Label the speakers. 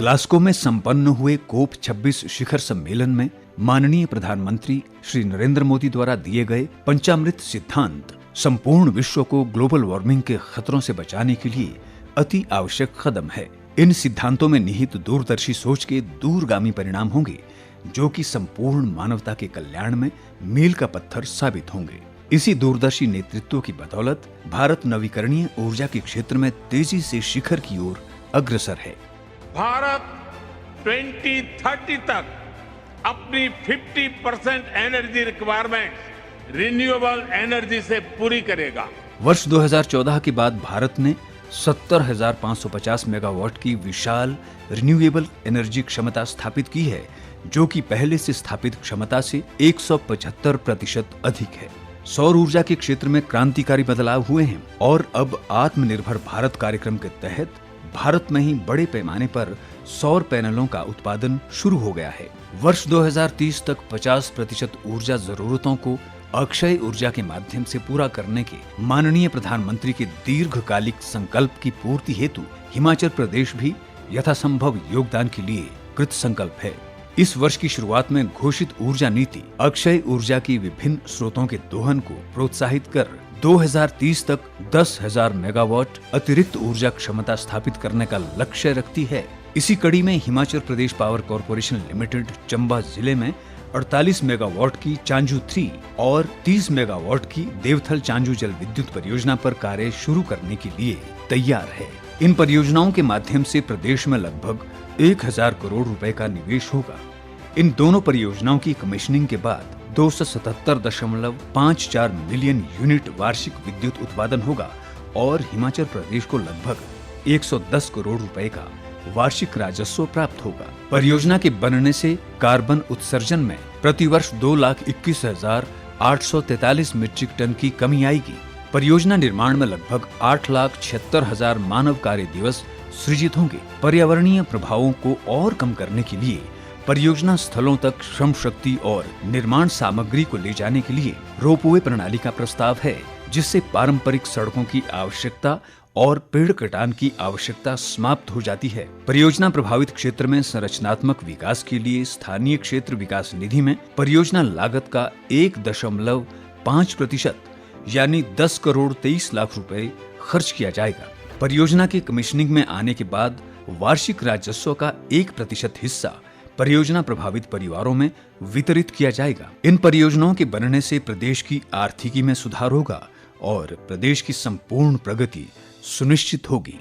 Speaker 1: Glasgow में संपन्न हुए कोप 26 शिखर सम्मेलन में माननीय प्रधानमंत्री श्री नरेंद्र मोदी द्वारा दिए गए पंचामृत सिद्धांत संपूर्ण विश्व को ग्लोबल वार्मिंग के खतरों से बचाने के लिए अति आवश्यक कदम है। इन सिद्धांतों में निहित दूरदर्शी सोच के दूरगामी परिणाम होंगे जो कि संपूर्ण मानवता के कल्याण में मील का पत्थर साबित होंगे। इसी दूरदर्शी नेतृत्व की बदौलत भारत नवीकरणीय ऊर्जा के क्षेत्र में तेजी से शिखर की ओर अग्रसर है।
Speaker 2: भारत 2030 तक अपनी 50% एनर्जी रिक्वायरमेंट रिन्यूएबल एनर्जी से पूरी करेगा।
Speaker 1: वर्ष 2014 के बाद भारत ने 70,550 मेगावाट की विशाल रिन्यूएबल एनर्जी क्षमता स्थापित की है, जो कि पहले से स्थापित क्षमता से 175% अधिक है। सौर ऊर्जा के क्षेत्र में क्रांतिकारी बदलाव हुए हैं और अब आत्मनिर्भर भारत कार्यक्रम के तहत भारत में ही बड़े पैमाने पर सौर पैनलों का उत्पादन शुरू हो गया है। वर्ष 2030 तक 50% ऊर्जा जरूरतों को अक्षय ऊर्जा के माध्यम से पूरा करने के माननीय प्रधानमंत्री के दीर्घकालिक संकल्प की पूर्ति हेतु हिमाचल प्रदेश भी यथासंभव योगदान के लिए कृत संकल्प है। इस वर्ष की शुरुआत में घोषित ऊर्जा नीति अक्षय ऊर्जा की विभिन्न स्रोतों के दोहन को प्रोत्साहित कर 2030 तक 10,000 मेगावाट अतिरिक्त ऊर्जा क्षमता स्थापित करने का लक्ष्य रखती है। इसी कड़ी में Himachal Pradesh power corporation limited Chamba जिले में 48 मेगावाट की चांजू 3 और 30 मेगावाट की देवथल चांजू जल विद्युत परियोजना पर कार्य शुरू करने के लिए तैयार है। इन परियोजनाओं के माध्यम से प्रदेश में लगभग 1,000 करोड़ रुपए का निवेश होगा। इन दोनों परियोजनाओं की कमीशनिंग के बाद 277.54 मिलियन यूनिट वार्षिक विद्युत उत्पादन होगा और हिमाचल प्रदेश को लगभग 110 करोड़ रुपए का वार्षिक राजस्व प्राप्त होगा। परियोजना के बनने से कार्बन उत्सर्जन में प्रतिवर्ष 2,21,843 मीट्रिक टन की कमी आएगी। परियोजना निर्माण में लगभग 8,76,000 मानव कार्य दिवस सृजित होंगे। पर्यावरणीय प्रभावों को और कम करने के लिए परियोजना स्थलों तक श्रम शक्ति और निर्माण सामग्री को ले जाने के लिए रोपवे प्रणाली का प्रस्ताव है, जिससे पारंपरिक सड़कों की आवश्यकता और पेड़ कटान की आवश्यकता समाप्त हो जाती है। परियोजना प्रभावित क्षेत्र में संरचनात्मक विकास के लिए स्थानीय क्षेत्र विकास निधि में परियोजना लागत का 1.5% यानी 10 करोड़ 23 लाख रुपए खर्च किया जाएगा। परियोजना के कमीशनिंग में आने के बाद वार्षिक राजस्व का 1% हिस्सा परियोजना प्रभावित परिवारों में वितरित किया जाएगा। इन परियोजनाओं के बनने से प्रदेश की आर्थिकी में सुधार होगा और प्रदेश की संपूर्ण प्रगति सुनिश्चित होगी।